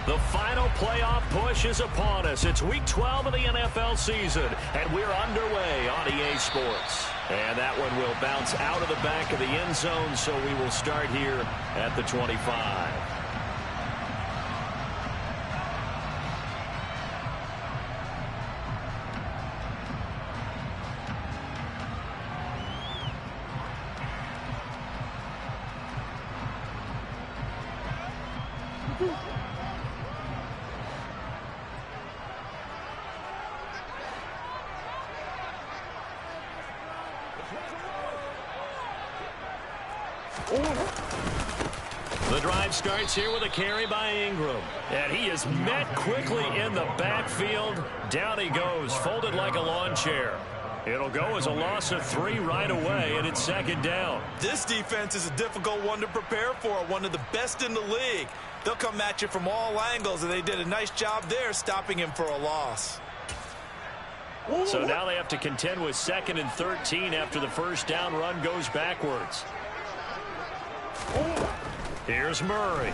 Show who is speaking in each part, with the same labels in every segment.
Speaker 1: The final playoff push is upon us. It's Week 12 of the NFL season, and we're underway on EA Sports. And that one will bounce out of the back of the end zone, so we will start here at the 25. The drive starts here with a carry by Ingram. And he is met quickly in the backfield. Down he goes, folded like a lawn chair. It'll go as a loss of 3 right away, and it's second down.
Speaker 2: This defense is a difficult one to prepare for, one of the best in the league. They'll come at you from all angles, and they did a nice job there stopping him for a loss.
Speaker 1: So now they have to contend with 2nd and 13 after the first down run goes backwards. Here's Murray.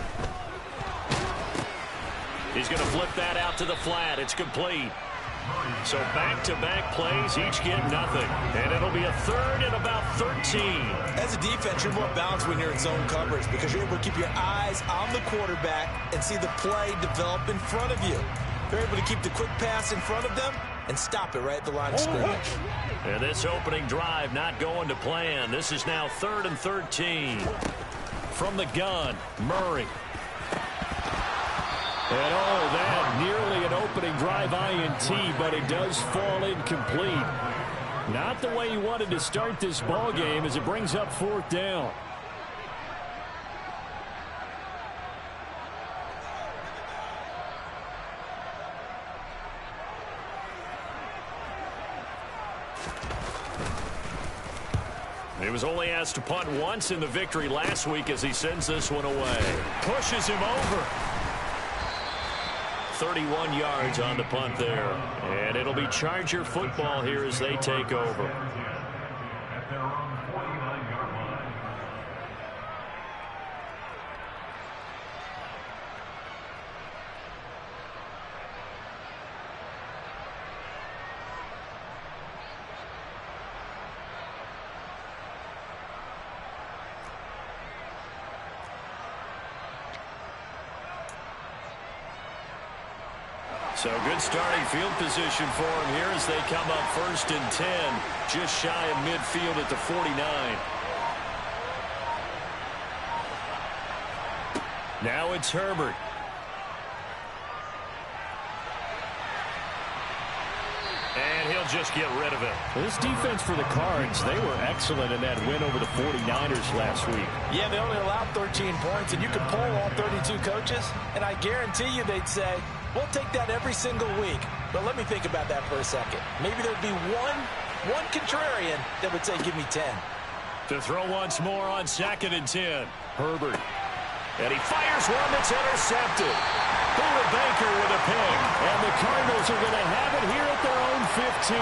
Speaker 1: He's going to flip that out to the flat. It's complete. So back-to-back plays, each get nothing. And it'll be a 3rd and about 13.
Speaker 2: As a defense, you're more balanced when you're in zone coverage because you're able to keep your eyes on the quarterback and see the play develop in front of you. They're able to keep the quick pass in front of them and stop it right at the line of scrimmage.
Speaker 1: And this opening drive not going to plan. This is now 3rd and 13. From the gun, Murray. And oh, that nearly an opening drive INT, but it does fall incomplete. Not the way he wanted to start this ball game as it brings up 4th down. He was only asked to punt once in the victory last week as he sends this one away. Pushes him over. 31 yards on the punt there. And it'll be Charger football here as they take over. So good starting field position for him here as they come up 1st and 10, just shy of midfield at the 49. Now it's Herbert. And he'll just get rid of it. This defense for the Cards, they were excellent in that win over the 49ers last week.
Speaker 2: Yeah, they only allowed 13 points, and you could poll all 32 coaches, and I guarantee you they'd say, we'll take that every single week. But let me think about that for a second. Maybe there'd be one contrarian that would say, give me 10.
Speaker 1: To throw once more on 2nd and 10. Herbert. And he fires one that's intercepted. Buda Baker with a pick. And the Cardinals are going to have it here at their own 15.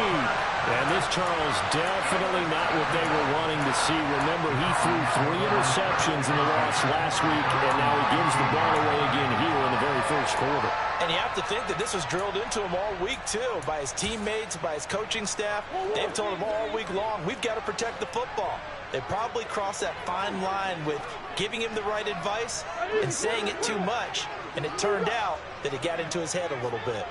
Speaker 1: And this, Charles, definitely not what they were wanting to see. Remember, he threw 3 interceptions in the loss last week, and now he gives the ball away again here in the very first quarter.
Speaker 2: And you have to think that this was drilled into him all week, too, by his teammates, by his coaching staff. They've told him all week long, we've got to protect the football. They probably crossed that fine line with giving him the right advice and saying it too much. And it turned out that it got into his head a little bit.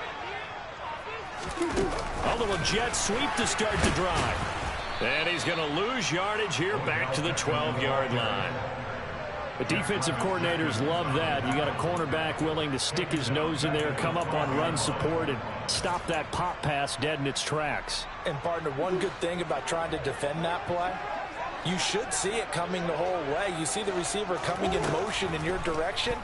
Speaker 1: A little jet sweep to start the drive. And he's going to lose yardage here back to the 12-yard line. The defensive coordinators love that. You got a cornerback willing to stick his nose in there, come up on run support, and stop that pop pass dead in its tracks.
Speaker 2: And, partner, one good thing about trying to defend that play, you should see it coming the whole way. You see the receiver coming in motion in your direction.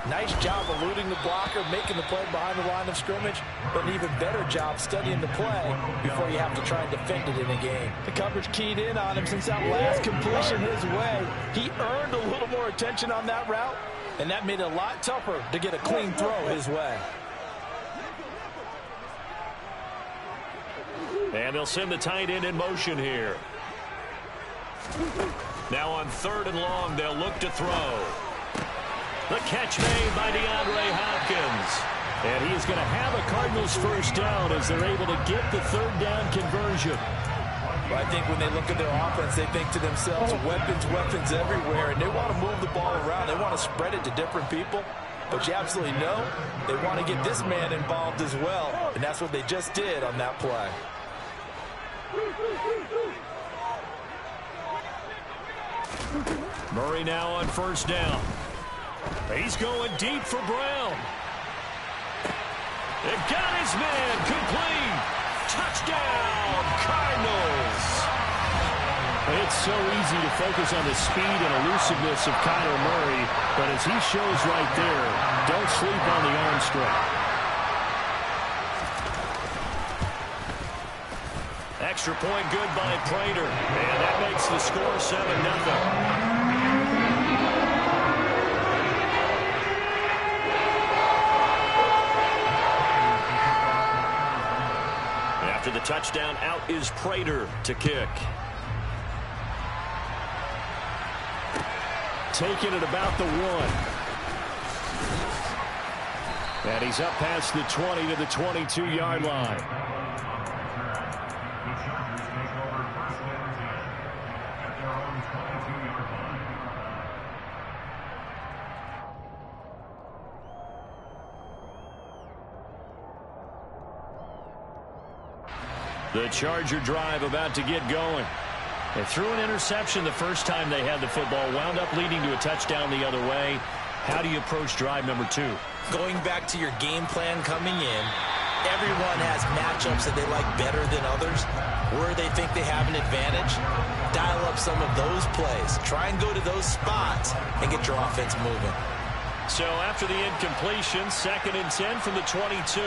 Speaker 2: Nice job eluding the blocker, making the play behind the line of scrimmage, but an even better job studying the play before you have to try and defend it in a game. The coverage keyed in on him since that last completion his way. He earned a little more attention on that route, and that made it a lot tougher to get a clean throw his way.
Speaker 1: And they'll send the tight end in motion here. Now on 3rd and long, they'll look to throw. The catch made by DeAndre Hopkins. And he is going to have a Cardinals first down as they're able to get the third down conversion.
Speaker 2: Well, I think when they look at their offense, they think to themselves, weapons, weapons everywhere, and they want to move the ball around. They want to spread it to different people. But you absolutely know they want to get this man involved as well, and that's what they just did on that play.
Speaker 1: Murray now on first down. He's going deep for Brown. It got his man complete. Touchdown, Cardinals. It's so easy to focus on the speed and elusiveness of Kyler Murray, but as he shows right there, don't sleep on the arm strength. Extra point good by Prater, and that makes the score 7-0. After the touchdown, out is Prater to kick. Taking it about the 1. And he's up past the 20 to the 22-yard line. The Charger drive about to get going. They threw an interception the first time they had the football, wound up leading to a touchdown the other way. How do you approach drive number 2?
Speaker 2: Going back to your game plan coming in, everyone has matchups that they like better than others, where they think they have an advantage. Dial up some of those plays. Try and go to those spots and get your offense moving.
Speaker 1: So after the incompletion, 2nd and 10 from the 22.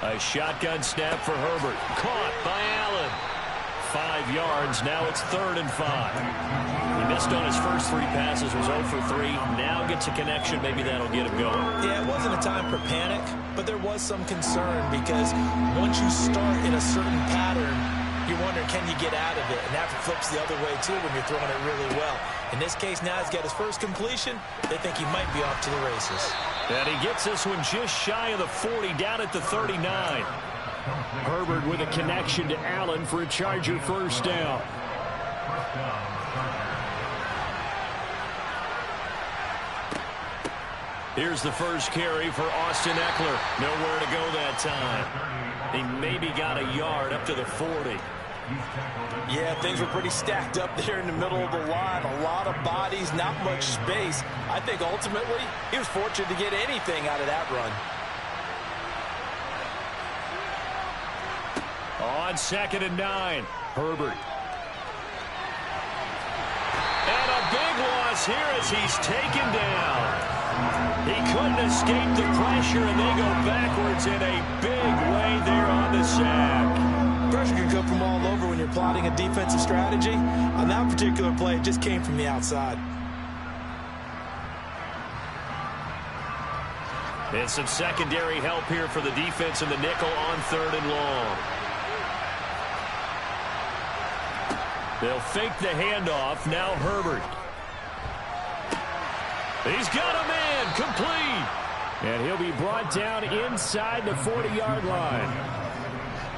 Speaker 1: A shotgun snap for Herbert. Caught by Allen. 5 yards. Now it's 3rd and 5. He missed on his first 3 passes, was 0 for 3. Now gets a connection. Maybe that'll get him going.
Speaker 2: Yeah, it wasn't a time for panic, but there was some concern because once you start in a certain pattern, you're wondering, can you get out of it? And that flips the other way, too, when you're throwing it really well. In this case, now he's got his first completion. They think he might be off to the races.
Speaker 1: And he gets this one just shy of the 40, down at the 39. Herbert with a connection to Allen for a Charger first down. Here's the first carry for Austin Eckler. Nowhere to go that time. He maybe got a yard up to the 40.
Speaker 2: Yeah, things were pretty stacked up there in the middle of the line. A lot of bodies, not much space. I think ultimately he was fortunate to get anything out of that run.
Speaker 1: On 2nd and 9, Herbert. And a big loss here as he's taken down. He couldn't escape the pressure, and they go backwards in a big way there on the sack.
Speaker 2: Pressure can come from all over when you're plotting a defensive strategy. On that particular play, it just came from the outside.
Speaker 1: And some secondary help here for the defense in the nickel on 3rd and long. They'll fake the handoff. Now Herbert. He's got a man complete. And he'll be brought down inside the 40-yard line.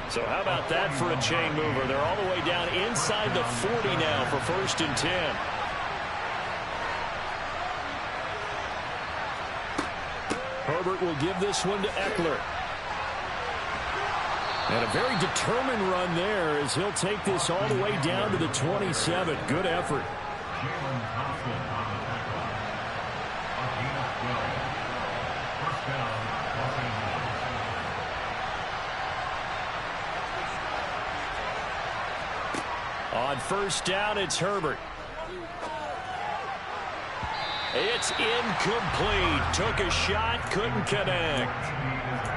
Speaker 1: So how about that for a chain mover? They're all the way down inside the 40 now for 1st and 10. Herbert will give this one to Eckler. And a very determined run there as he'll take this all the way down to the 27. Good effort. On first down, it's Herbert. It's incomplete. Took a shot, couldn't connect.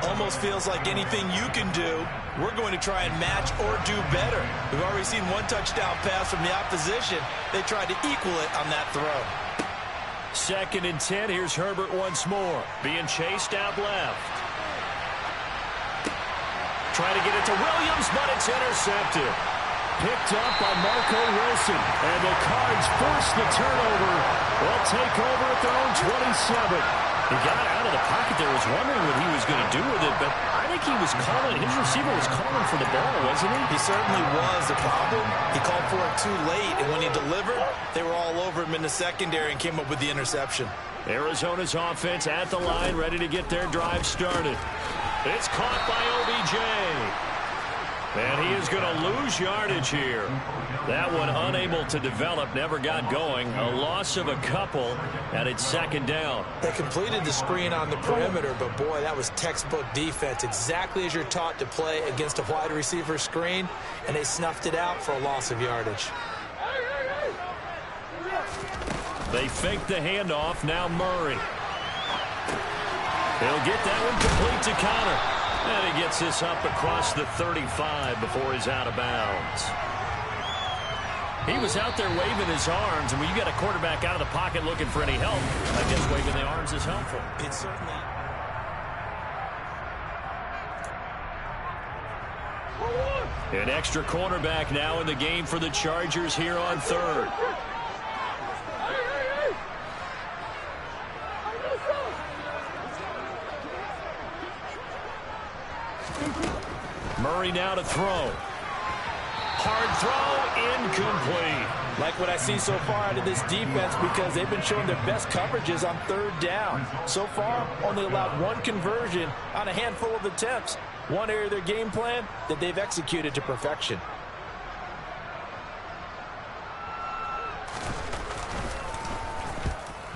Speaker 2: Almost feels like anything you can do, we're going to try and match or do better. We've already seen one touchdown pass from the opposition. They tried to equal it on that throw.
Speaker 1: 2nd and 10. Here's Herbert once more. Being chased out left. Trying to get it to Williams, but it's intercepted. Picked up by Marco Wilson. And the Cards force the turnover. They'll take over at their own 27. He got out of the pocket there. Was wondering what he was going to do with it, but I think he was calling. His receiver was calling for the ball, wasn't he?
Speaker 2: He certainly was. The problem, he called for it too late, and when he delivered, they were all over him in the secondary and came up with the interception.
Speaker 1: Arizona's offense at the line, ready to get their drive started. It's caught by OBJ. And he is going to lose yardage here. That one unable to develop, never got going. A loss of a couple, and it's second down.
Speaker 2: They completed the screen on the perimeter, but boy, that was textbook defense. Exactly as you're taught to play against a wide receiver screen, and they snuffed it out for a loss of yardage.
Speaker 1: They fake the handoff, now Murray. He'll get that one complete to Connor. And he gets this up across the 35 before he's out of bounds. He was out there waving his arms, and when you got a quarterback out of the pocket looking for any help, I guess waving the arms is helpful.
Speaker 2: It certainly.
Speaker 1: An extra cornerback now in the game for the Chargers here on third. Murray now to throw. Hard throw, incomplete.
Speaker 2: Like what I see so far out of this defense, because they've been showing their best coverages on third down. So far, only allowed one conversion on a handful of attempts. One area of their game plan that they've executed to perfection.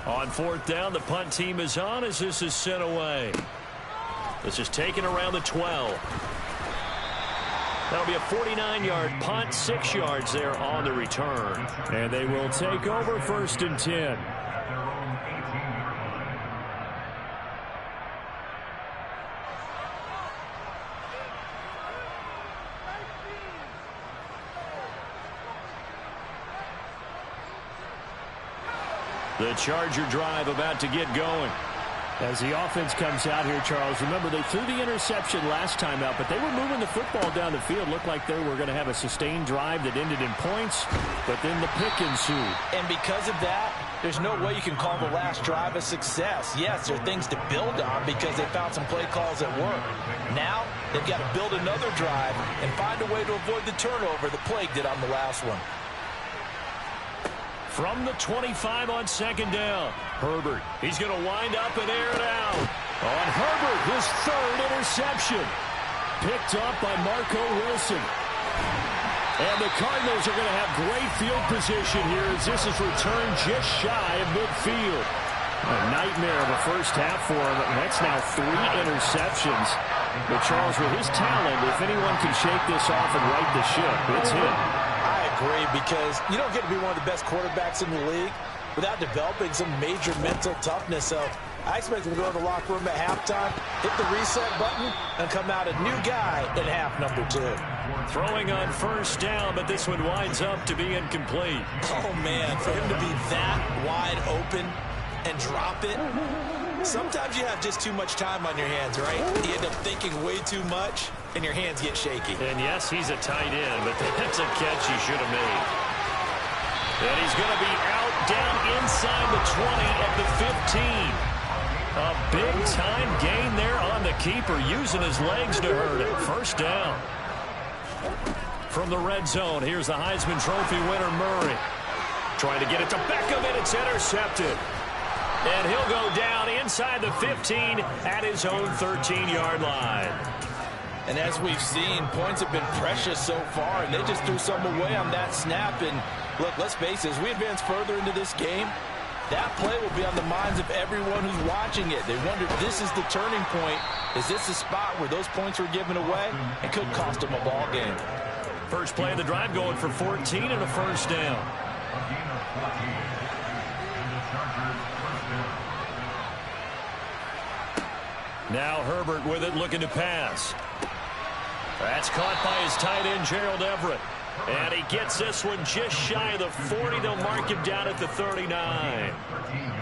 Speaker 1: On fourth down, the punt team is on as this is sent away. This is taken around the 12. That'll be a 49-yard punt, 6 yards there on the return. And they will take over first and 10. The Charger drive about to get going. As the offense comes out here, Charles, remember they threw the interception last time out, but they were moving the football down the field. Looked like they were going to have a sustained drive that ended in points, but then the pick ensued.
Speaker 2: And because of that, there's no way you can call the last drive a success. Yes, there are things to build on because they found some play calls that work. Now, they've got to build another drive and find a way to avoid the turnover the Plague did on the last one.
Speaker 1: From the 25 on second down, Herbert. He's going to wind up and air it out. On Herbert, his third interception. Picked up by Marco Wilson. And the Cardinals are going to have great field position here as this is returned just shy of midfield. A nightmare of a first half for him. That's now 3 interceptions. But Charles, with his talent, if anyone can shake this off and right the ship, it's him.
Speaker 2: Great, because you don't get to be one of the best quarterbacks in the league without developing some major mental toughness. So I expect him to go to the locker room at halftime, hit the reset button, and come out a new guy in half number 2.
Speaker 1: Throwing on first down, but this one winds up to be incomplete.
Speaker 2: Oh, man, for him to be that wide open and drop it. Sometimes you have just too much time on your hands, right? You end up thinking way too much, and your hands get shaky.
Speaker 1: And yes, he's a tight end, but that's a catch he should have made. And he's going to be out down inside the 20 at the 15. A big-time gain there on the keeper, using his legs to hurt it. First down. From the red zone, here's the Heisman Trophy winner, Murray. Trying to get it to Beckham, and it's intercepted. And he'll go down inside the 15 at his own 13-yard line.
Speaker 2: And as we've seen, points have been precious so far, and they just threw some away on that snap. And look, let's face it, as we advance further into this game, that play will be on the minds of everyone who's watching it. They wonder if this is the turning point. Is this the spot where those points were given away? It could cost them a ball game.
Speaker 1: First play of the drive going for 14 and a first down. Now Herbert with it, looking to pass. That's caught by his tight end, Gerald Everett. And he gets this one just shy of the 40. They'll mark him down at the 39.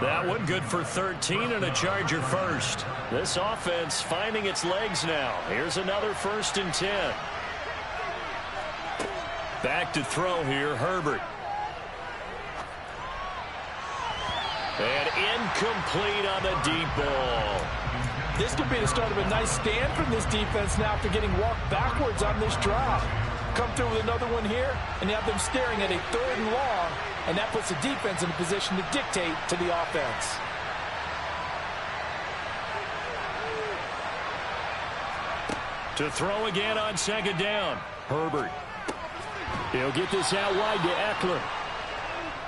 Speaker 1: That one good for 13 and a Charger first. This offense finding its legs now. Here's another 1st and 10. Back to throw here, Herbert. And incomplete on the deep ball.
Speaker 2: This could be the start of a nice stand from this defense now after getting walked backwards on this drive. Come through with another one here, and you have them staring at a 3rd and long, and that puts the defense in a position to dictate to the offense.
Speaker 1: To throw again on 2nd down. Herbert. He'll get this out wide to Eckler.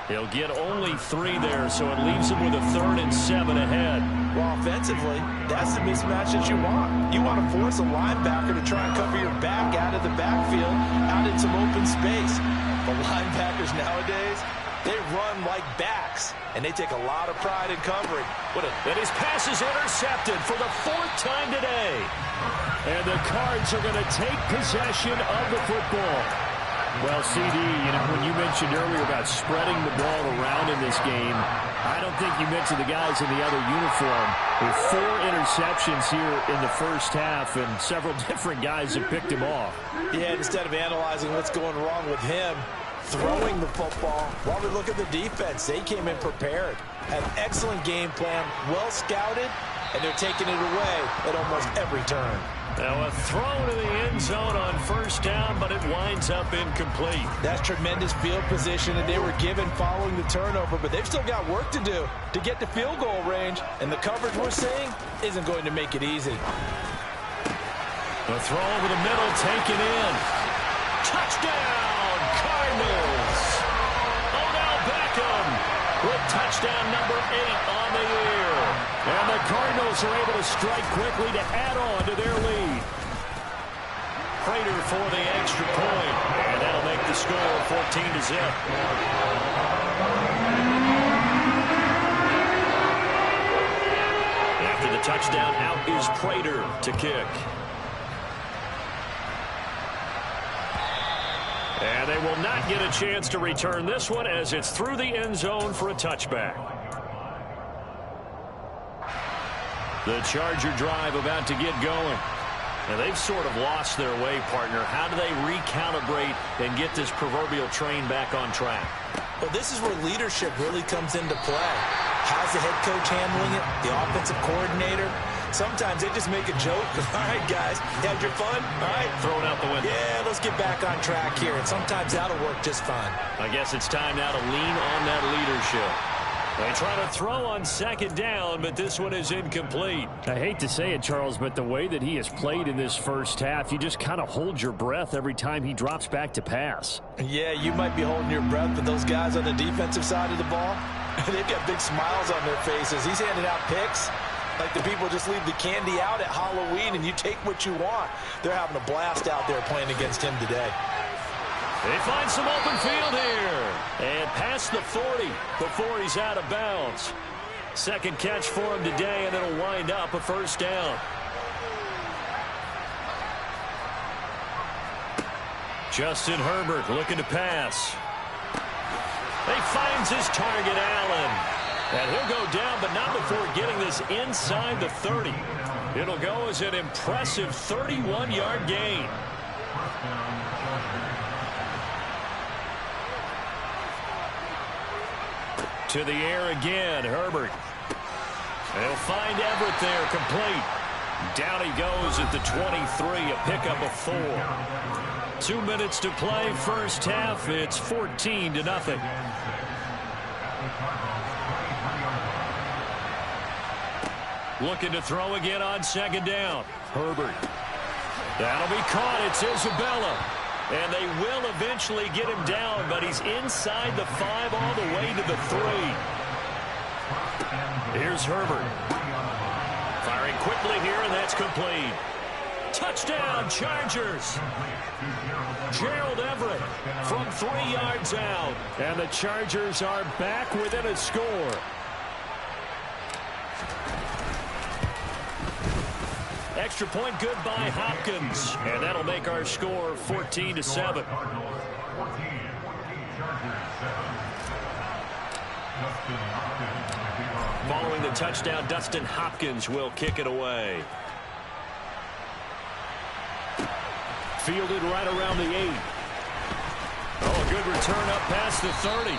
Speaker 1: He'll get only 3 there, so it leaves him with a 3rd and 7 ahead.
Speaker 2: Well, offensively, that's the mismatch that you want. You want to force a linebacker to try and cover your back out of the backfield, out in some open space. But linebackers nowadays, they run like backs, and they take a lot of pride in covering.
Speaker 1: And his pass is intercepted for the 4th time today. And the Cards are going to take possession of the football. Well, CD, when you mentioned earlier about spreading the ball around in this game, I don't think you mentioned the guys in the other uniform. With 4 interceptions here in the first half, and several different guys have picked him off.
Speaker 2: Yeah, instead of analyzing what's going wrong with him, throwing the football, while we look at the defense, they came in prepared. Had an excellent game plan, well scouted, and they're taking it away at almost every turn.
Speaker 1: Now a throw to the end zone on 1st down, but it winds up incomplete.
Speaker 2: That's tremendous field position, and they were given following the turnover, but they've still got work to do to get to field goal range, and the coverage we're seeing isn't going to make it easy.
Speaker 1: The throw over the middle, taken in. Touchdown, Cardinals! Odell Beckham with touchdown number 8 on the year. And the Cardinals are able to strike quickly to add on to their lead. Prater for the extra point, and that'll make the score 14-0. After the touchdown, out is Prater to kick. And they will not get a chance to return this one as it's through the end zone for a touchback. The Charger drive about to get going. And they've sort of lost their way, partner. How do they recalibrate and get this proverbial train back on track?
Speaker 2: Well, this is where leadership really comes into play. How's the head coach handling it? The offensive coordinator? Sometimes they just make a joke. All right, guys, you had your fun? All right.
Speaker 1: Throw it out the window.
Speaker 2: Yeah, let's get back on track here. And sometimes that'll work just fine.
Speaker 1: I guess it's time now to lean on that leadership. They try to throw on 2nd down, but this one is incomplete. I hate to say it, Charles, but the way that he has played in this first half, you just kind of hold your breath every time he drops back to pass.
Speaker 2: Yeah, you might be holding your breath, but those guys on the defensive side of the ball, they've got big smiles on their faces. He's handing out picks like the people just leave the candy out at Halloween and you take what you want. They're having a blast out there playing against him today.
Speaker 1: They find some open field here. And past the 40 before he's out of bounds. 2nd catch for him today, and it'll wind up a 1st down. Justin Herbert looking to pass. He finds his target, Allen. And he'll go down, but not before getting this inside the 30. It'll go as an impressive 31-yard gain. To the air again, Herbert. They'll find Everett there, complete. Down he goes at the 23, a pickup of 4. 2 minutes to play, first half. It's 14-0. Looking to throw again on 2nd down. Herbert. That'll be caught. It's Isabella. And they will eventually get him down, but he's inside the 5 all the way to the 3. Here's Herbert. Firing quickly here, and that's complete. Touchdown, Chargers. Gerald Everett from 3 yards out. And the Chargers are back within a score. Extra point good by Hopkins. And that'll make our score 14-7. Following the touchdown, Dustin Hopkins will kick it away. Fielded right around the 8. A good return up past the 30.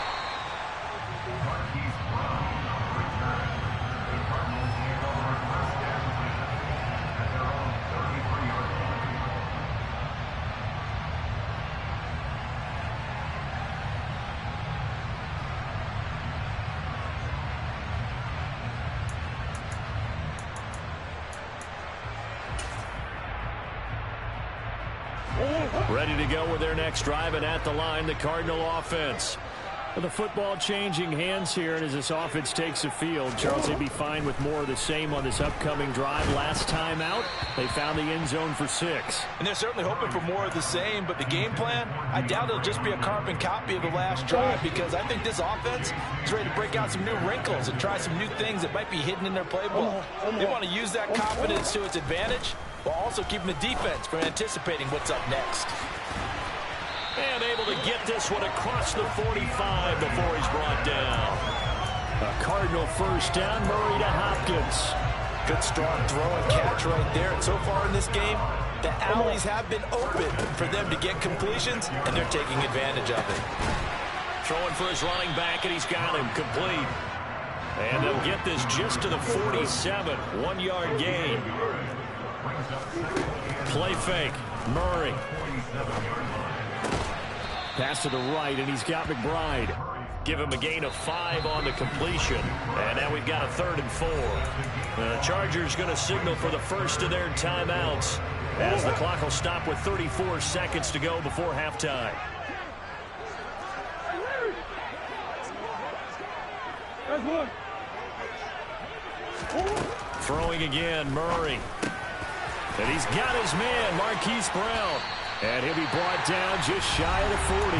Speaker 1: Ready to go with their next drive, and at the line, the Cardinal offense. With the football changing hands here, and as this offense takes the field, Charles, they'd be fine with more of the same on this upcoming drive. Last time out, they found the end zone for 6.
Speaker 2: And they're certainly hoping for more of the same, but the game plan, I doubt it'll just be a carbon copy of the last drive, because I think this offense is ready to break out some new wrinkles and try some new things that might be hidden in their playbook. They want to use that confidence to its advantage, while also keeping the defense from anticipating what's up next.
Speaker 1: And able to get this one across the 45 before he's brought down. A Cardinal first down, Murray to Hopkins.
Speaker 2: Good strong throw and catch right there. And so far in this game, the alleys have been open for them to get completions, and they're taking advantage of it.
Speaker 1: Throwing for his running back, and he's got him complete. And they'll get this just to the 47. 1-yard gain. Play fake. Murray. Pass to the right, and he's got McBride. Give him a gain of 5 on the completion. And now we've got a 3rd and 4. The Chargers going to signal for the first of their timeouts, as the clock will stop with 34 seconds to go before halftime. Throwing again, Murray. And he's got his man, Marquise Brown. And he'll be brought down just shy of the 40.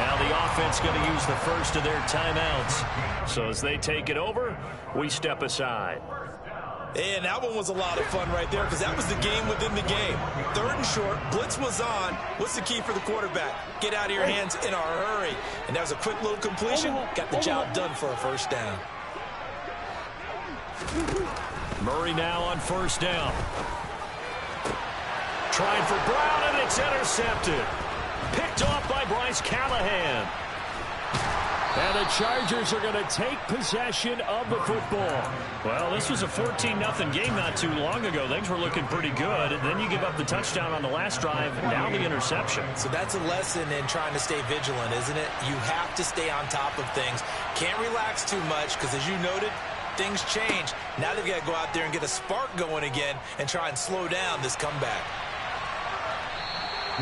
Speaker 1: Now the offense going to use the first of their timeouts. So as they take it over, we step aside.
Speaker 2: And that one was a lot of fun right there, because that was the game within the game. 3rd and short, blitz was on. What's the key for the quarterback? Get out of your hands in a hurry. And that was a quick little completion. Got the job done for a first down.
Speaker 1: Murray now on first down. Trying for Brown, and it's intercepted. Picked off by Bryce Callahan. And the Chargers are going to take possession of the football. Well, this was a 14-0 game not too long ago. Things were looking pretty good. And then you give up the touchdown on the last drive, now the interception.
Speaker 2: So that's a lesson in trying to stay vigilant, isn't it? You have to stay on top of things. Can't relax too much, because as you noted, things change. Now they've got to go out there and get a spark going again and try and slow down this comeback.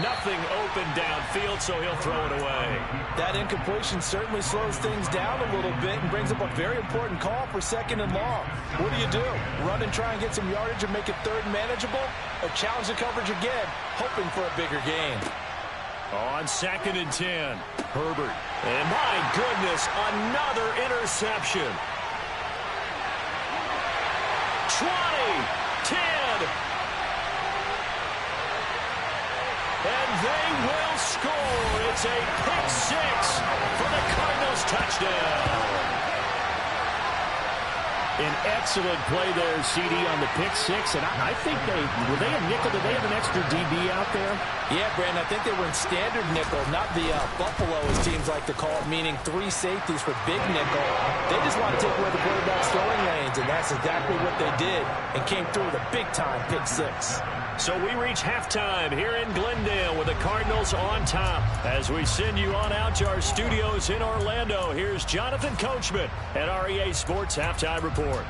Speaker 1: Nothing open downfield, so he'll throw it away.
Speaker 2: That incompletion certainly slows things down a little bit and brings up a very important call for 2nd and long. What do? Run and try and get some yardage and make it 3rd manageable? Or challenge the coverage again, hoping for a bigger gain?
Speaker 1: On 2nd and 10, Herbert. And my goodness, another interception. 20, 10. And they will score. It's a pick 6 for the Cardinals touchdown. An excellent play there, CD, on the pick 6. And I think were they a nickel? Did they have an extra DB out there?
Speaker 2: Yeah, Brandon, I think they were in standard nickel, not the Buffalo, as teams like to call it, meaning 3 safeties for big nickel. They just want to take away the quarterback's throwing lanes, and that's exactly what they did, and came through with a big-time pick 6.
Speaker 1: So we reach halftime here in Glendale with the Cardinals on top. As we send you on out to our studios in Orlando, here's Jonathan Coachman at REA Sports Halftime Report.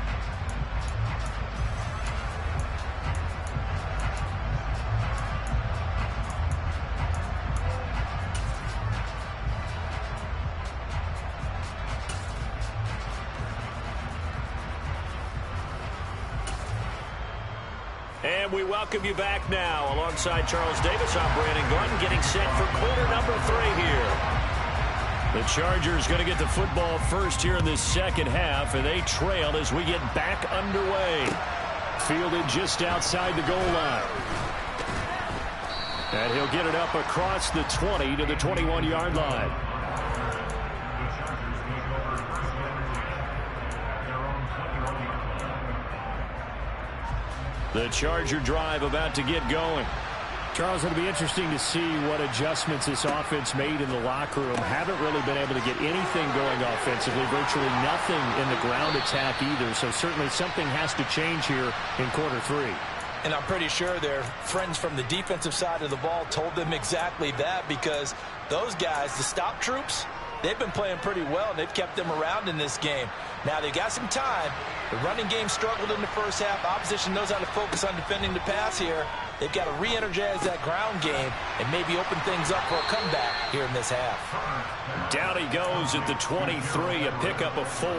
Speaker 1: And we welcome you back now. Alongside Charles Davis, I'm Brandon Gordon, getting set for quarter number 3 here. The Chargers going to get the football first here in this second half, and they trail as we get back underway. Fielded just outside the goal line. And he'll get it up across the 20 to the 21-yard line. The Charger drive about to get going. Charles, it'll be interesting to see what adjustments this offense made in the locker room. Haven't really been able to get anything going offensively, virtually nothing in the ground attack either. So certainly something has to change here in quarter 3.
Speaker 2: And I'm pretty sure their friends from the defensive side of the ball told them exactly that, because those guys, the stop troops, they've been playing pretty well, and they've kept them around in this game. Now, they got some time. The running game struggled in the first half. Opposition knows how to focus on defending the pass here. They've got to re-energize that ground game and maybe open things up for a comeback here in this half.
Speaker 1: Down he goes at the 23, a pickup of 4.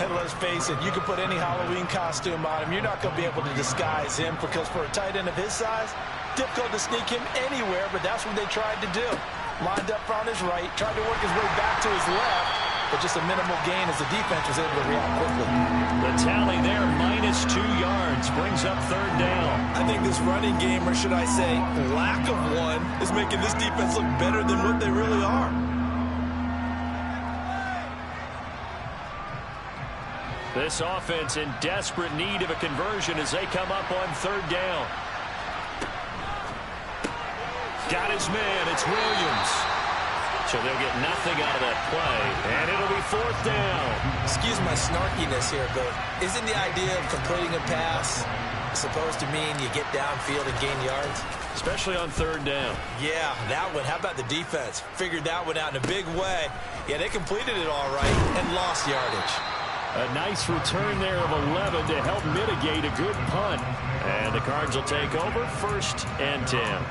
Speaker 2: And let's face it, you can put any Halloween costume on him. You're not going to be able to disguise him, because for a tight end of his size, difficult to sneak him anywhere, but that's what they tried to do. Lined up on his right, tried to work his way back to his left, but just a minimal gain as the defense was able to react quickly.
Speaker 1: The tally there, -2 yards, brings up 3rd down.
Speaker 2: I think this running game, or should I say lack of one, is making this defense look better than what they really are.
Speaker 1: This offense in desperate need of a conversion as they come up on 3rd down. Got his man, it's Williams. So they'll get nothing out of that play, and it'll be 4th down.
Speaker 2: Excuse my snarkiness here, but isn't the idea of completing a pass supposed to mean you get downfield and gain yards?
Speaker 1: Especially on 3rd down.
Speaker 2: Yeah, that one. How about the defense? Figured that one out in a big way. Yeah, they completed it all right and lost yardage.
Speaker 1: A nice return there of 11 to help mitigate a good punt. And the Cards will take over, 1st and 10.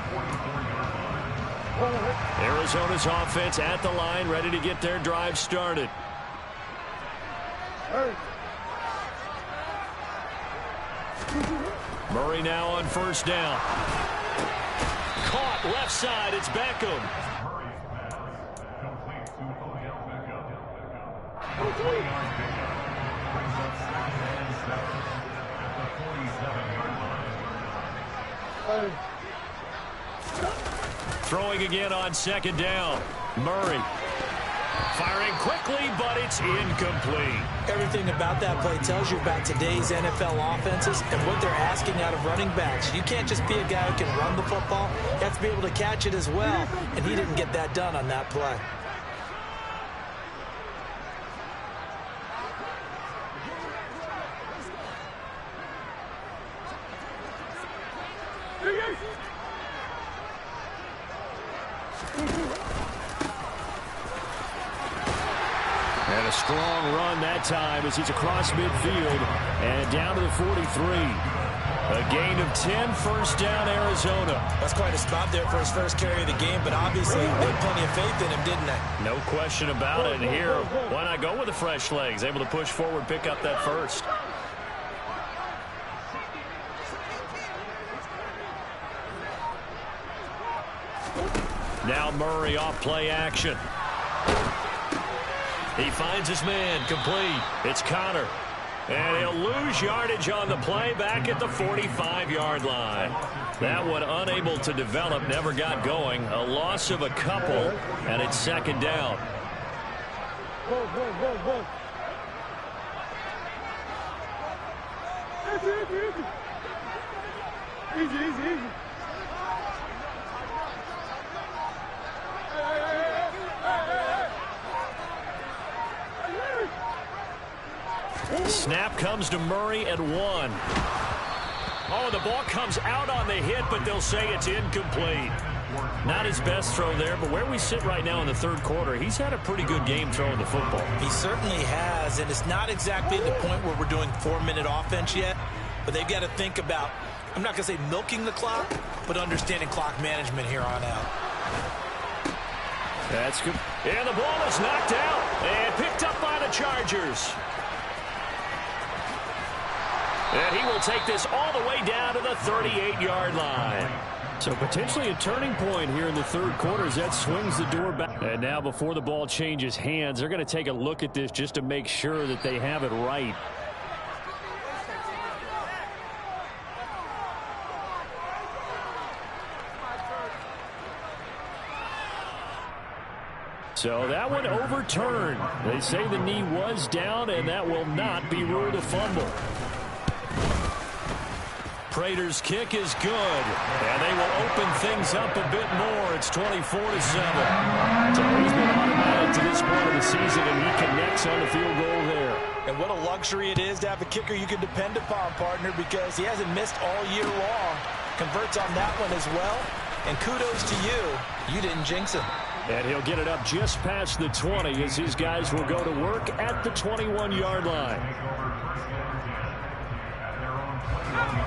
Speaker 1: Arizona's offense at the line, ready to get their drive started. Murray now on 1st down. Caught left side, it's Beckham. Throwing again on 2nd down. Murray firing quickly, but it's incomplete.
Speaker 2: Everything about that play tells you about today's NFL offenses and what they're asking out of running backs. You can't just be a guy who can run the football. You have to be able to catch it as well, and he didn't get that done on that play.
Speaker 1: And a strong run that time as he's across midfield and down to the 43. A gain of 10, 1st down, Arizona.
Speaker 2: That's quite a spot there for his first carry of the game, but obviously they had plenty of faith in him, didn't they?
Speaker 1: No question about it. And here, why not go with the fresh legs? Able to push forward, pick up that 1st. Now Murray off play action. He finds his man, complete. It's Connor. And he'll lose yardage on the play back at the 45-yard line. That one unable to develop, never got going. A loss of a couple, and it's 2nd down.
Speaker 3: Easy.
Speaker 1: Snap comes to Murray at 1. Oh, the ball comes out on the hit, but they'll say it's incomplete. Not his best throw there, but where we sit right now in the 3rd quarter, he's had a pretty good game throwing the football.
Speaker 2: He certainly has, and it's not exactly at the point where we're doing 4-minute offense yet, but they've got to think about, I'm not going to say milking the clock, but understanding clock management here on out.
Speaker 1: That's good. And the ball is knocked out and picked up by the Chargers. And he will take this all the way down to the 38-yard line. So potentially a turning point here in the 3rd quarter as that swings the door back. And now before the ball changes hands, they're going to take a look at this just to make sure that they have it right. So that one overturned. They say the knee was down, and that will not be ruled a fumble. Prater's kick is good, and they will open things up a bit more. It's 24-7. So he's been automatic to this point of the season, and he connects on the field goal there. And what a luxury it is to have a kicker you can depend upon, partner, because he hasn't missed all year long. Converts on that one as well, and kudos to you. You didn't jinx him. And he'll get it up just past the 20 as his guys will go to work at the 21-yard line.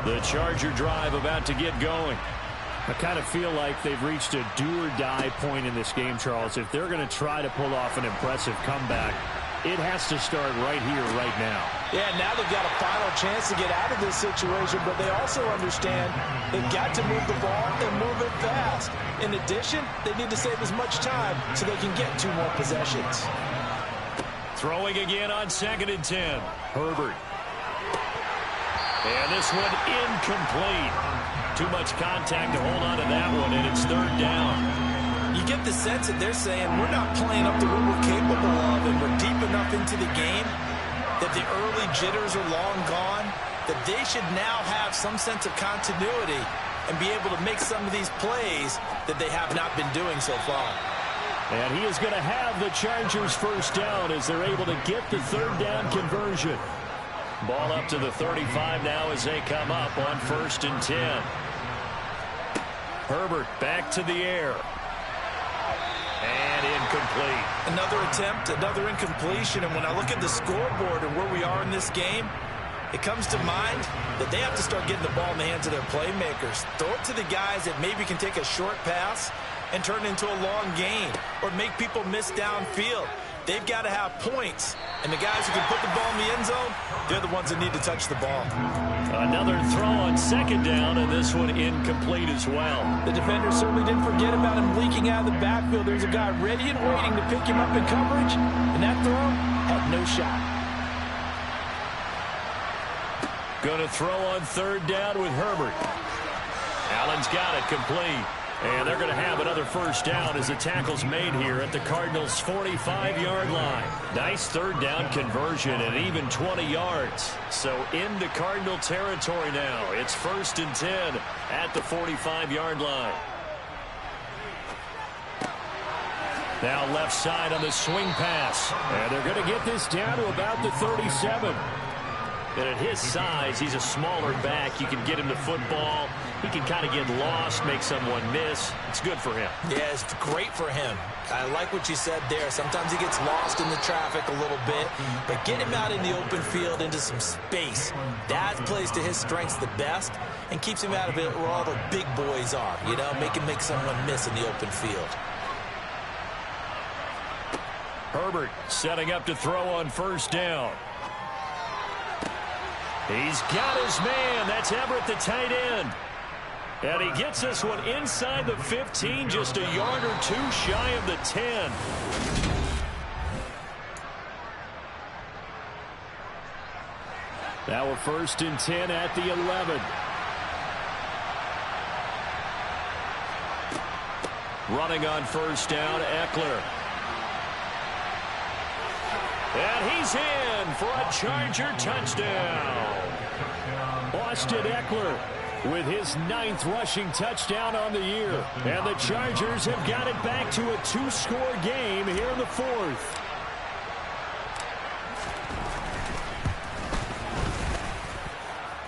Speaker 1: The Charger drive about to get going. I kind of feel like they've reached a do-or-die point in this game, Charles. If they're going to try to pull off an impressive comeback, it has to start right here, right now. Yeah, now they've got a final chance to get out of this situation, but they also understand they've got to move the ball and move it fast. In addition, they need to save as much time so they can get 2 more possessions. Throwing again on 2nd and 10. Herbert. And this one incomplete. Too much contact to hold on to that one, and it's 3rd down. You get the sense that they're saying we're not playing up to what we're capable of, and we're deep enough into the game that the early jitters are long gone, that they should now have some sense of continuity and be able to make some of these plays that they have not been doing so far. And he is going to have the Chargers 1st down as they're able to get the 3rd down conversion. Ball up to the 35 now as they come up on 1st and 10. Herbert back to the air. And incomplete. Another attempt, another incompletion. And when I look at the scoreboard and where we are in this game, it comes to mind that they have to start getting the ball in the hands of their playmakers. Throw it to the guys that maybe can take a short pass and turn it into a long gain or make people miss downfield. They've got to have points. And the guys who can put the ball in the end zone, they're the ones that need to touch the ball. Another throw on 2nd down, and this one incomplete as well. The defender certainly didn't forget about him leaking out of the backfield. There's a guy ready and waiting to pick him up in coverage, and that throw had no shot. Going to throw on 3rd down with Herbert. Allen's got it complete. And they're going to have another 1st down as the tackle's made here at the Cardinals' 45-yard line. Nice 3rd down conversion and even 20 yards. So into Cardinal territory now. It's 1st and 10 at the 45-yard line. Now left side on the swing pass. And they're going to get this down to about the 37. And at his size, he's a smaller back. You can get him the football. He can kind of get lost, make someone miss. It's good for him. Yeah, it's great for him. I like what you said there. Sometimes he gets lost in the traffic a little bit, but get him out in the open field into some space. That plays to his strengths the best and keeps him out of it where all the big boys are, you know, make him make someone miss in the open field. Herbert setting up to throw on 1st down. He's got his man. That's Everett, the tight end. And he gets this one inside the 15, just a yard or 2 shy of the 10. Now we're 1st and 10 at the 11. Running on 1st down, Eckler. And he's in for a Charger touchdown. Austin Eckler with his 9th rushing touchdown on the year. And the Chargers have got it back to a 2-score game here in the 4th.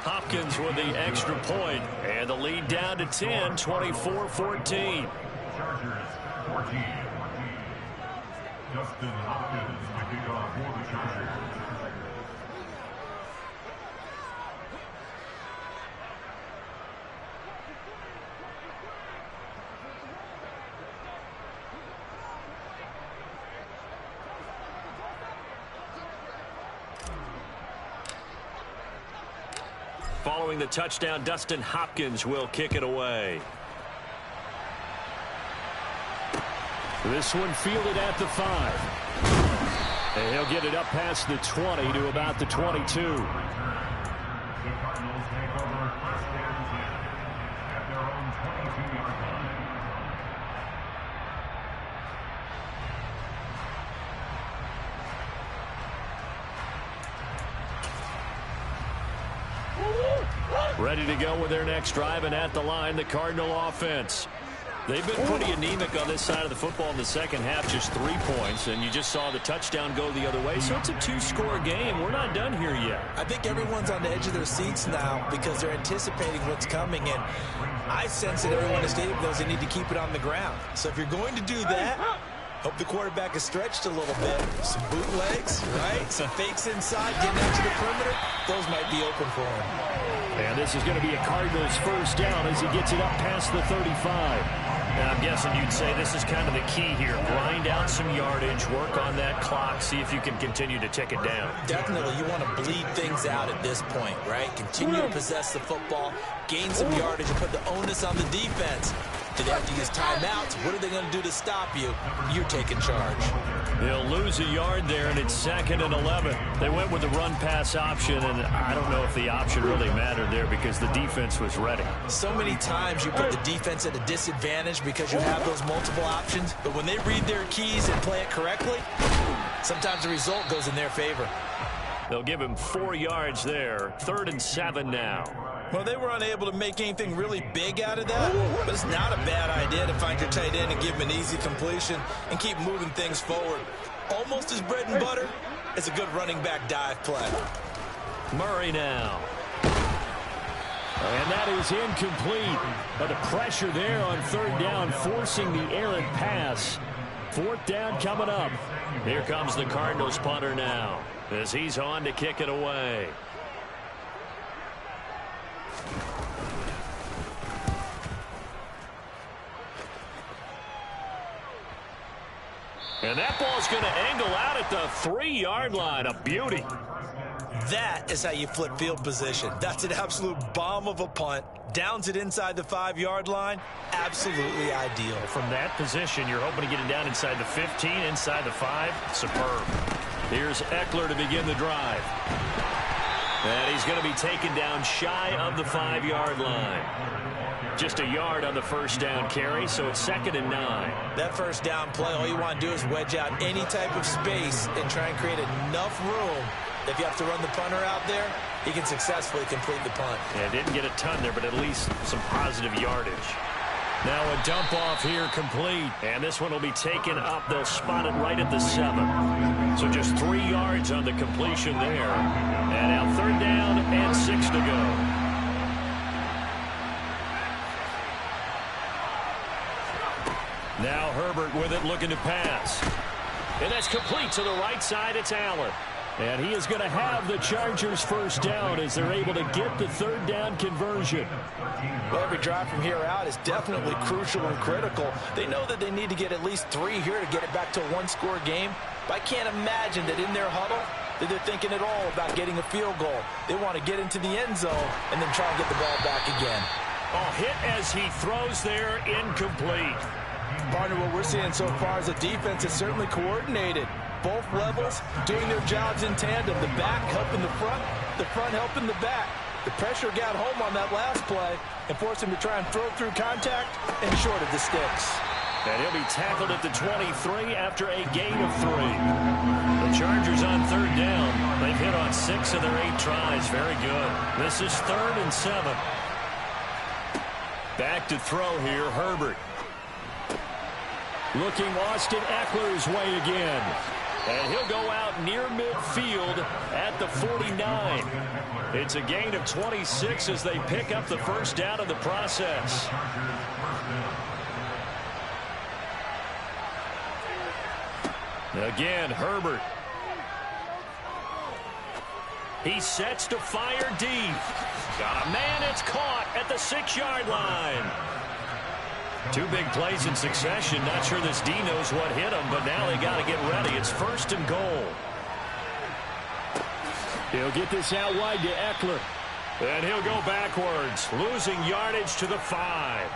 Speaker 1: Hopkins with the extra point, and the lead down to 10, 24-14.
Speaker 3: Chargers 14. Justin Hopkins to kick off for the Chargers.
Speaker 1: Following the touchdown, Dustin Hopkins will kick it away. This one fielded at the 5. And he'll get it up past the 20 to about the 22.
Speaker 3: The Cardinals take over 1st and 10 at their own 22-yard line.
Speaker 1: Ready to go with their next drive, and at the line, the Cardinal offense. They've been pretty anemic on this side of the football in the second half, just 3 points, and you just saw the touchdown go the other way. So it's a 2-score game. We're not done here yet.
Speaker 2: I think everyone's on the edge of their seats now because they're anticipating what's coming, and I sense that everyone in the stadium knows they need to keep it on the ground. So if you're going to do that, hope the quarterback is stretched a little bit. Some bootlegs, right? Some fakes inside, getting out to the perimeter. Those might be open for him.
Speaker 1: And this is going to be a Cardinals first down as he gets it up past the 35. And I'm guessing you'd say this is kind of the key here. Grind out some yardage, work on that clock, see if you can continue to tick it down.
Speaker 2: Definitely, you want to bleed things out at this point, right? Continue to possess the football, gain some yardage, and put the onus on the defense. Do they have to use timeouts? What are they going to do to stop you? You're taking charge.
Speaker 1: They'll lose a yard there, and it's 2nd and 11. They went with the run-pass option, and I don't know if the option really mattered there because the defense was ready.
Speaker 2: So many times you put the defense at a disadvantage because you have those multiple options, but when they read their keys and play it correctly, sometimes the result goes in their favor.
Speaker 1: They'll give him 4 yards there. 3rd and 7 now.
Speaker 2: Well, they were unable to make anything really big out of that, but it's not a bad idea to find your tight end and give him an easy completion and keep moving things forward. Almost as bread and butter as a good running back dive play.
Speaker 1: Murray now. And that is incomplete. But the pressure there on 3rd down, forcing the errant pass. 4th down coming up. Here comes the Cardinals punter now as he's on to kick it away. And that ball's going to angle out at the 3-yard line. A beauty.
Speaker 2: That is how you flip field position. That's an absolute bomb of a punt. Downs it inside the 5-yard line. Absolutely ideal.
Speaker 1: From that position, you're hoping to get it down inside the 15, inside the 5. Superb. Here's Eckler to begin the drive. And he's going to be taken down shy of the 5-yard line. Just a yard on the first down carry, so it's 2nd and 9.
Speaker 2: That first down play, all you want to do is wedge out any type of space and try and create enough room. If you have to run the punter out there, he can successfully complete the punt.
Speaker 1: Yeah, didn't get a ton there, but at least some positive yardage. Now a dump off here complete, and this one will be taken up. They'll spot it right at the 7. So just 3 yards on the completion there. And now 3rd down and 6 to go. Now Herbert with it, looking to pass. And that's complete to the right side. It's Allen. And he is going to have the Chargers first down as they're able to get the 3rd down conversion.
Speaker 2: Well, every drive from here out is definitely crucial and critical. They know that they need to get at least 3 here to get it back to a 1-score game. But I can't imagine that in their huddle that they're thinking at all about getting a field goal. They want to get into the end zone and then try and get the ball back again.
Speaker 1: Oh, hit as he throws there, incomplete.
Speaker 2: Partner, what we're seeing so far is a defense is certainly coordinated. Both levels doing their jobs in tandem. The back helping the front helping the back. The pressure got home on that last play and forced him to try and throw through contact and short of the sticks.
Speaker 1: And he'll be tackled at the 23 after a gain of 3. The Chargers on 3rd down. They've hit on 6 of their 8 tries. Very good. This is 3rd and 7. Back to throw here, Herbert. Looking Austin Eckler's way again. And he'll go out near midfield at the 49. It's a gain of 26 as they pick up the first down of the process. Again, Herbert. He sets to fire deep. Got a man, it's caught at the 6-yard line. 2 big plays in succession. Not sure this D knows what hit him, but now they got to get ready. It's 1st and goal. He'll get this out wide to Eckler. And he'll go backwards, losing yardage to the 5.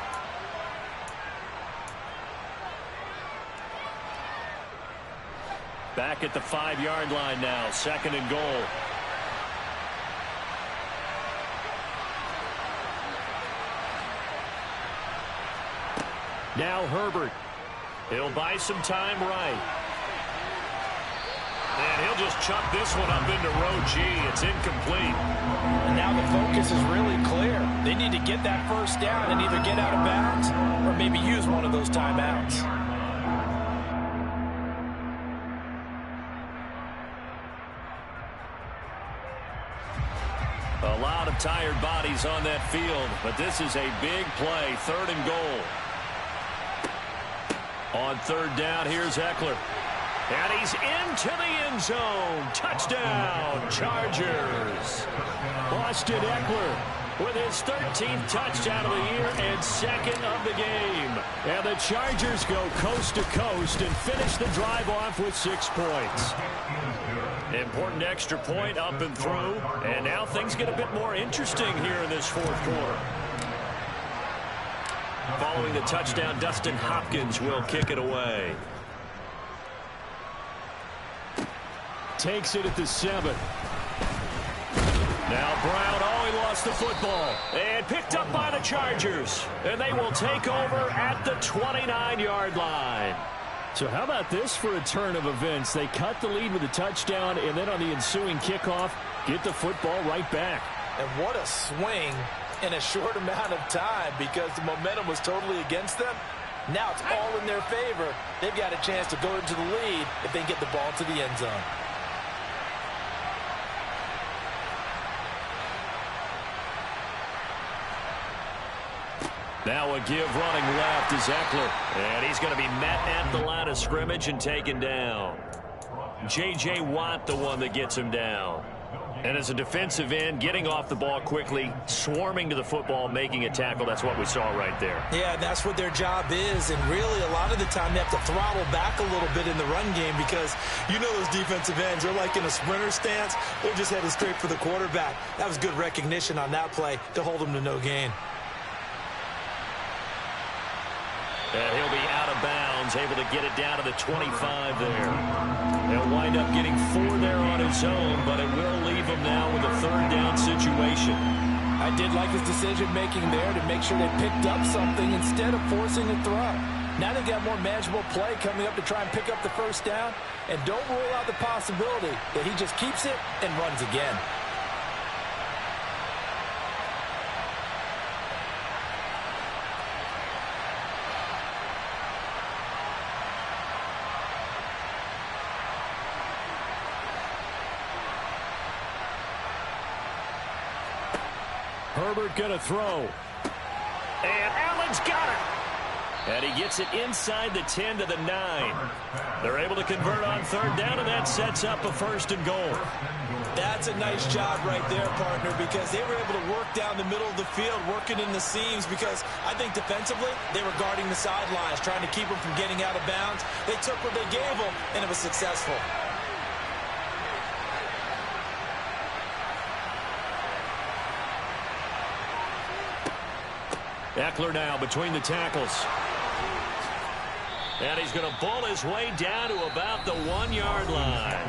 Speaker 1: Back at the 5-yard line now, 2nd and goal. Now Herbert. He'll buy some time right. And he'll just chuck this one up into row G. It's incomplete.
Speaker 2: And now the focus is really clear. They need to get that first down and either get out of bounds or maybe use one of those timeouts.
Speaker 1: A lot of tired bodies on that field, but this is a big play, 3rd and goal. On 3rd down, here's Eckler. And he's into the end zone. Touchdown, Chargers. Austin Eckler with his 13th touchdown of the year and 2nd of the game. And the Chargers go coast to coast and finish the drive off with 6 points. Important extra point up and through. And now things get a bit more interesting here in this 4th quarter. Following the touchdown, Dustin Hopkins will kick it away. Takes it at the 7. Now Brown, he lost the football. And picked up by the Chargers. And they will take over at the 29-yard line. So how about this for a turn of events? They cut the lead with a touchdown, and then on the ensuing kickoff, get the football right back.
Speaker 2: And what a swing in a short amount of time, because the momentum was totally against them. Now it's all in their favor. They've got a chance to go into the lead if they get the ball to the end zone.
Speaker 1: Now a give running left is Eckler. And he's going to be met at the line of scrimmage and taken down. J.J. Watt, the one that gets him down. And as a defensive end, getting off the ball quickly, swarming to the football, making a tackle. That's what we saw right there.
Speaker 2: Yeah, that's what their job is. And really, a lot of the time, they have to throttle back a little bit in the run game because you know those defensive ends, they're like in a sprinter stance. They're just headed straight for the quarterback. That was good recognition on that play to hold them to no gain.
Speaker 1: And he'll be out of bounds, able to get it down to the 25 there. He'll wind up getting 4 there on his own, but it will leave him now with a 3rd down situation.
Speaker 2: I did like his decision-making there to make sure they picked up something instead of forcing a throw. Now they got more manageable play coming up to try and pick up the first down, and don't rule out the possibility that he just keeps it and runs again.
Speaker 1: Herbert going to throw. And Allen's got it. And he gets it inside the 10 to the 9. They're able to convert on 3rd down, and that sets up a 1st and goal.
Speaker 2: That's a nice job right there, partner, because they were able to work down the middle of the field, working in the seams, because I think defensively they were guarding the sidelines, trying to keep them from getting out of bounds. They took what they gave them, and it was successful.
Speaker 1: Eckler now between the tackles. And he's going to bull his way down to about the 1-yard line.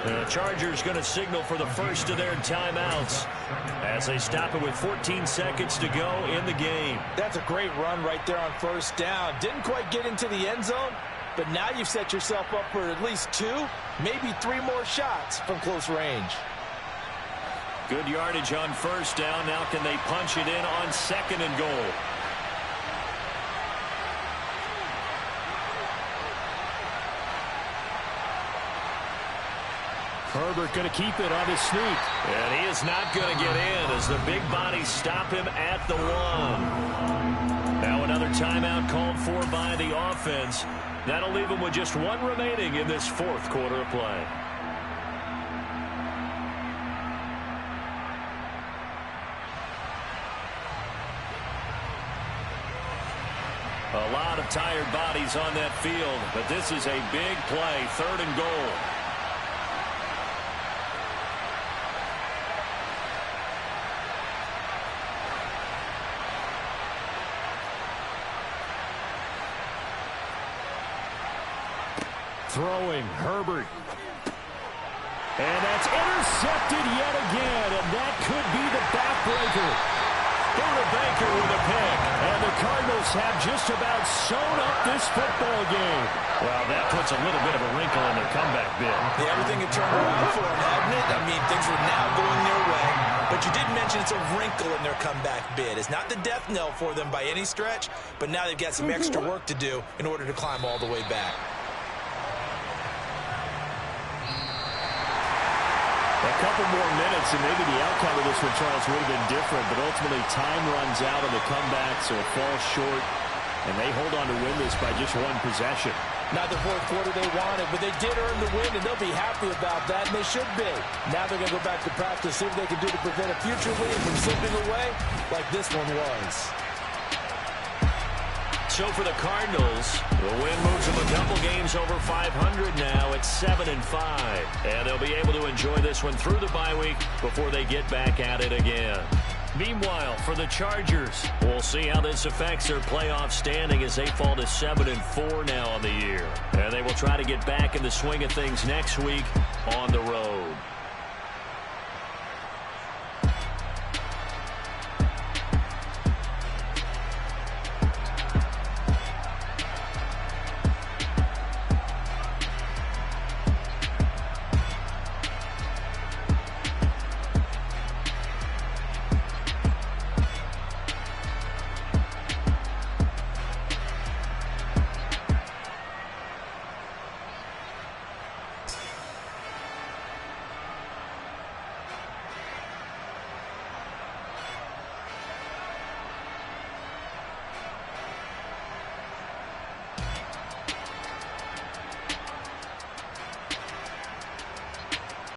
Speaker 1: The Chargers going to signal for the first of their timeouts as they stop it with 14 seconds to go in the game.
Speaker 2: That's a great run right there on 1st down. Didn't quite get into the end zone, but now you've set yourself up for at least 2, maybe 3 more shots from close range.
Speaker 1: Good yardage on 1st down. Now can they punch it in on 2nd and goal? Herbert going to keep it on his sneak. And he is not going to get in as the big bodies stop him at the 1. Now another timeout called for by the offense. That'll leave him with just 1 remaining in this 4th quarter of play. A lot of tired bodies on that field, but this is a big play, 3rd and goal. Throwing, Herbert. And that's intercepted yet again, and that could be the backbreaker. Buda Baker with a pick. And the Cardinals have just about sewn up this football game. Well, that puts a little bit of a wrinkle in their comeback bid.
Speaker 2: Yeah, everything had turned around for them, hadn't it? I mean, things were now going their way. But you did mention it's a wrinkle in their comeback bid. It's not the death knell for them by any stretch, but now they've got some extra work to do in order to climb all the way back.
Speaker 1: A couple more minutes, and maybe the outcome of this one, Charles, would have been different, but ultimately time runs out on the comeback, so it falls short, and they hold on to win this by just one possession.
Speaker 2: Not the fourth quarter they wanted, but they did earn the win, and they'll be happy about that, and they should be. Now they're going to go back to practice, see what they can do to prevent a future lead from slipping away like this one was.
Speaker 1: So for the Cardinals, the win moves them a couple games over 500 now at 7-5. And they'll be able to enjoy this one through the bye week before they get back at it again. Meanwhile, for the Chargers, we'll see how this affects their playoff standing as they fall to 7-4 now on the year. And they will try to get back in the swing of things next week on the road.